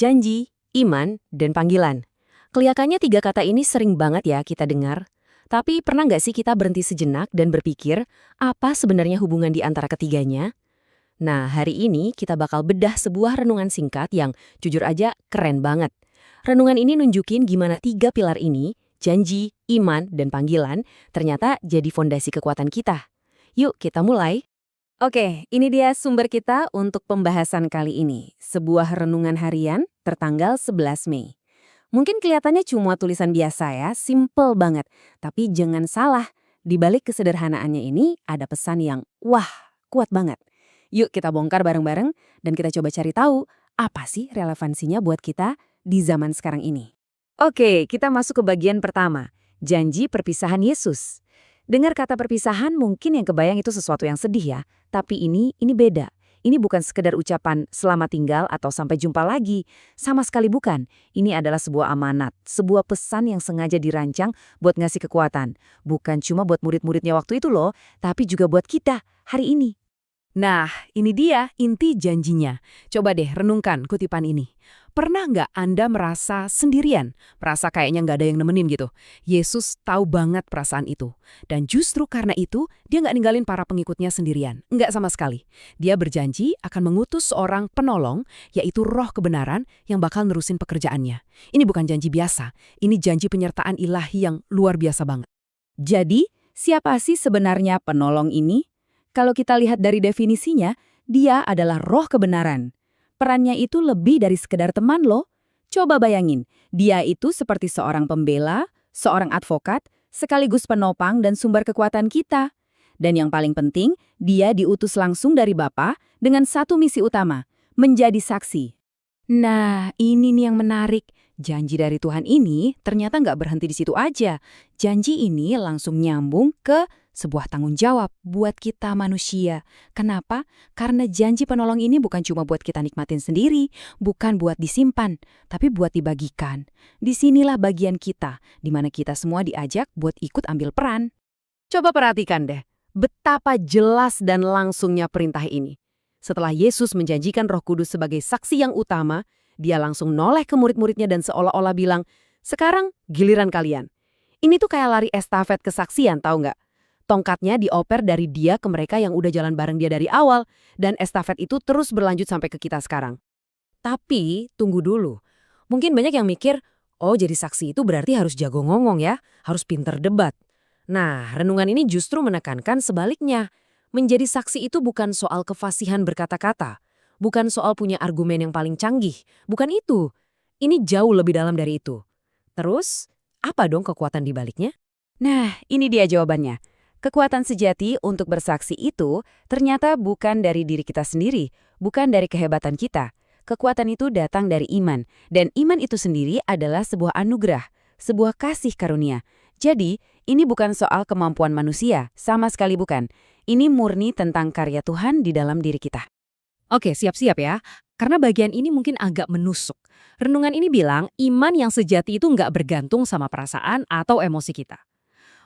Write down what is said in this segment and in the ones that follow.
janji, iman, dan panggilan. Kelihatannya tiga kata ini sering banget ya kita dengar. Tapi pernah nggak sih kita berhenti sejenak dan berpikir, apa sebenarnya hubungan di antara ketiganya? Nah, hari ini kita bakal bedah sebuah renungan singkat yang jujur aja keren banget. Renungan ini nunjukin gimana tiga pilar ini, janji, iman, dan panggilan, ternyata jadi fondasi kekuatan kita. Yuk kita mulai. Oke, ini dia sumber kita untuk pembahasan kali ini. Sebuah renungan harian tertanggal 11 Mei. Mungkin kelihatannya cuma tulisan biasa ya, simple banget. Tapi jangan salah, di balik kesederhanaannya ini ada pesan yang wah, kuat banget. Yuk kita bongkar bareng-bareng dan kita coba cari tahu apa sih relevansinya buat kita di zaman sekarang ini. Oke, kita masuk ke bagian pertama, janji perpisahan Yesus. Dengar kata perpisahan mungkin yang kebayang itu sesuatu yang sedih ya, tapi ini beda. Ini bukan sekedar ucapan selamat tinggal atau sampai jumpa lagi. Sama sekali bukan. Ini adalah sebuah amanat, sebuah pesan yang sengaja dirancang buat ngasih kekuatan. Bukan cuma buat murid-muridnya waktu itu loh, tapi juga buat kita hari ini. Nah, ini dia inti janjinya. Coba deh renungkan kutipan ini. Pernah nggak Anda merasa sendirian? Merasa kayaknya nggak ada yang nemenin gitu? Yesus tahu banget perasaan itu. Dan justru karena itu, dia nggak ninggalin para pengikutnya sendirian. Nggak sama sekali. Dia berjanji akan mengutus seorang penolong, yaitu roh kebenaran yang bakal nerusin pekerjaannya. Ini bukan janji biasa. Ini janji penyertaan ilahi yang luar biasa banget. Jadi, siapa sih sebenarnya penolong ini? Kalau kita lihat dari definisinya, dia adalah roh kebenaran. Perannya itu lebih dari sekedar teman loh. Coba bayangin, dia itu seperti seorang pembela, seorang advokat, sekaligus penopang dan sumber kekuatan kita. Dan yang paling penting, dia diutus langsung dari Bapa dengan satu misi utama, menjadi saksi. Nah, ini nih yang menarik. Janji dari Tuhan ini ternyata nggak berhenti di situ aja. Janji ini langsung nyambung ke sebuah tanggung jawab buat kita manusia. Kenapa? Karena janji penolong ini bukan cuma buat kita nikmatin sendiri, bukan buat disimpan, tapi buat dibagikan. Disinilah bagian kita, di mana kita semua diajak buat ikut ambil peran. Coba perhatikan deh, betapa jelas dan langsungnya perintah ini. Setelah Yesus menjanjikan Roh Kudus sebagai saksi yang utama, dia langsung noleh ke murid-muridnya dan seolah-olah bilang, sekarang giliran kalian. Ini tuh kayak lari estafet kesaksian, tahu nggak? Tongkatnya dioper dari dia ke mereka yang udah jalan bareng dia dari awal, dan estafet itu terus berlanjut sampai ke kita sekarang. Tapi, tunggu dulu. Mungkin banyak yang mikir, oh jadi saksi itu berarti harus jago ngomong ya, harus pinter debat. Nah, renungan ini justru menekankan sebaliknya. Menjadi saksi itu bukan soal kefasihan berkata-kata, bukan soal punya argumen yang paling canggih, bukan itu. Ini jauh lebih dalam dari itu. Terus, apa dong kekuatan di baliknya? Nah, ini dia jawabannya. Kekuatan sejati untuk bersaksi itu ternyata bukan dari diri kita sendiri, bukan dari kehebatan kita. Kekuatan itu datang dari iman, dan iman itu sendiri adalah sebuah anugerah, sebuah kasih karunia. Jadi, ini bukan soal kemampuan manusia, sama sekali bukan. Ini murni tentang karya Tuhan di dalam diri kita. Oke, siap-siap ya. Karena bagian ini mungkin agak menusuk. Renungan ini bilang iman yang sejati itu nggak bergantung sama perasaan atau emosi kita.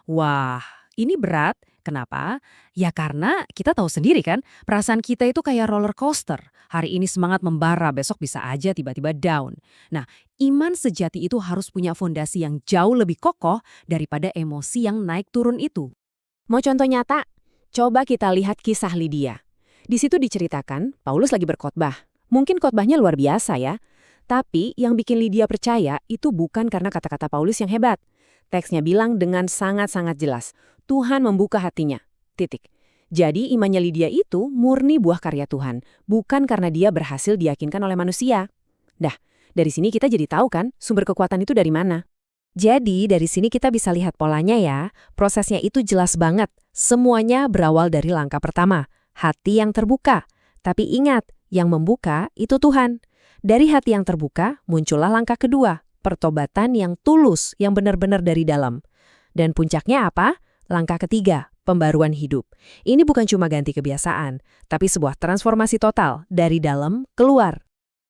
Wah, ini berat. Kenapa? Ya karena kita tahu sendiri kan, perasaan kita itu kayak roller coaster. Hari ini semangat membara, besok bisa aja tiba-tiba down. Nah, iman sejati itu harus punya fondasi yang jauh lebih kokoh daripada emosi yang naik turun itu. Mau contoh nyata? Coba kita lihat kisah Lydia. Di situ diceritakan, Paulus lagi berkhotbah. Mungkin khotbahnya luar biasa ya. Tapi yang bikin Lydia percaya itu bukan karena kata-kata Paulus yang hebat. Teksnya bilang dengan sangat-sangat jelas, Tuhan membuka hatinya. Titik. Jadi imannya Lydia itu murni buah karya Tuhan, bukan karena dia berhasil diyakinkan oleh manusia. Dah, dari sini kita jadi tahu kan sumber kekuatan itu dari mana. Jadi dari sini kita bisa lihat polanya ya, prosesnya itu jelas banget. Semuanya berawal dari langkah pertama, hati yang terbuka. Tapi ingat, yang membuka itu Tuhan. Dari hati yang terbuka muncullah langkah kedua, pertobatan yang tulus, yang benar-benar dari dalam. Dan puncaknya apa? Langkah ketiga, pembaruan hidup. Ini bukan cuma ganti kebiasaan, tapi sebuah transformasi total dari dalam keluar.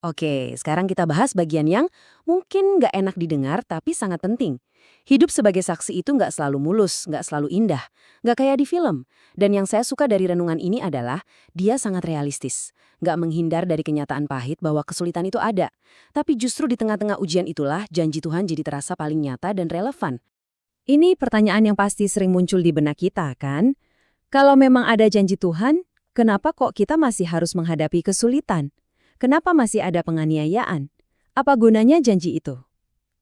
Oke, sekarang kita bahas bagian yang mungkin nggak enak didengar tapi sangat penting. Hidup sebagai saksi itu nggak selalu mulus, nggak selalu indah, nggak kayak di film. Dan yang saya suka dari renungan ini adalah dia sangat realistis. Nggak menghindar dari kenyataan pahit bahwa kesulitan itu ada. Tapi justru di tengah-tengah ujian itulah janji Tuhan jadi terasa paling nyata dan relevan. Ini pertanyaan yang pasti sering muncul di benak kita, kan? Kalau memang ada janji Tuhan, kenapa kok kita masih harus menghadapi kesulitan? Kenapa masih ada penganiayaan? Apa gunanya janji itu?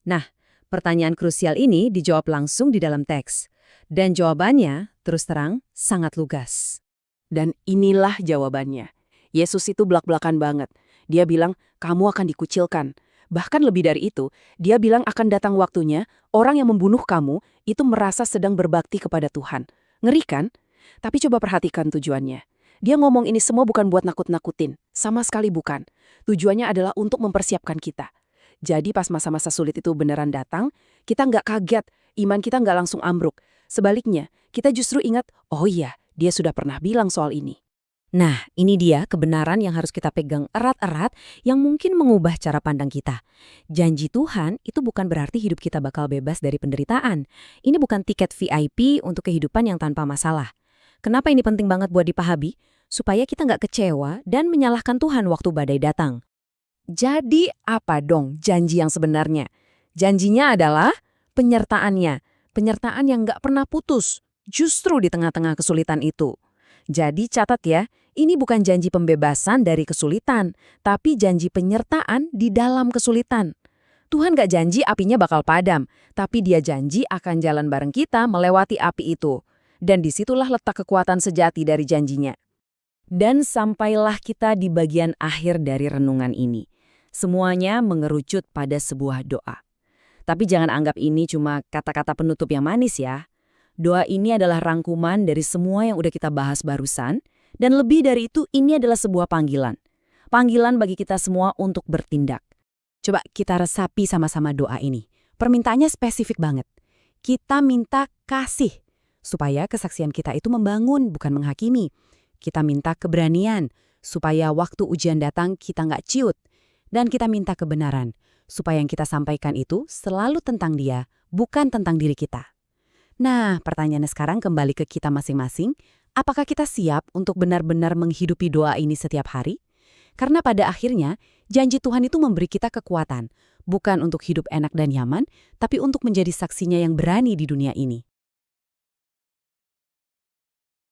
Nah, pertanyaan krusial ini dijawab langsung di dalam teks. Dan jawabannya, terus terang, sangat lugas. Dan inilah jawabannya. Yesus itu belak-belakan banget. Dia bilang, kamu akan dikucilkan. Bahkan lebih dari itu, dia bilang akan datang waktunya, orang yang membunuh kamu itu merasa sedang berbakti kepada Tuhan. Ngeri kan? Tapi coba perhatikan tujuannya. Dia ngomong ini semua bukan buat nakut-nakutin. Sama sekali bukan. Tujuannya adalah untuk mempersiapkan kita. Jadi pas masa-masa sulit itu beneran datang, kita nggak kaget, iman kita nggak langsung ambruk. Sebaliknya, kita justru ingat, oh iya, dia sudah pernah bilang soal ini. Nah, ini dia kebenaran yang harus kita pegang erat-erat yang mungkin mengubah cara pandang kita. Janji Tuhan itu bukan berarti hidup kita bakal bebas dari penderitaan. Ini bukan tiket VIP untuk kehidupan yang tanpa masalah. Kenapa ini penting banget buat dipahami? Supaya kita nggak kecewa dan menyalahkan Tuhan waktu badai datang. Jadi apa dong janji yang sebenarnya? Janjinya adalah penyertaannya. Penyertaan yang nggak pernah putus, justru di tengah-tengah kesulitan itu. Jadi catat ya, ini bukan janji pembebasan dari kesulitan, tapi janji penyertaan di dalam kesulitan. Tuhan nggak janji apinya bakal padam, tapi dia janji akan jalan bareng kita melewati api itu. Dan disitulah letak kekuatan sejati dari janjinya. Dan sampailah kita di bagian akhir dari renungan ini. Semuanya mengerucut pada sebuah doa. Tapi jangan anggap ini cuma kata-kata penutup yang manis ya. Doa ini adalah rangkuman dari semua yang udah kita bahas barusan, dan lebih dari itu ini adalah sebuah panggilan. Panggilan bagi kita semua untuk bertindak. Coba kita resapi sama-sama doa ini. Permintaannya spesifik banget. Kita minta kasih, supaya kesaksian kita itu membangun, bukan menghakimi. Kita minta keberanian, supaya waktu ujian datang kita nggak ciut. Dan kita minta kebenaran, supaya yang kita sampaikan itu selalu tentang dia, bukan tentang diri kita. Nah, pertanyaannya sekarang kembali ke kita masing-masing. Apakah kita siap untuk benar-benar menghidupi doa ini setiap hari? Karena pada akhirnya, janji Tuhan itu memberi kita kekuatan. Bukan untuk hidup enak dan nyaman, tapi untuk menjadi saksinya yang berani di dunia ini.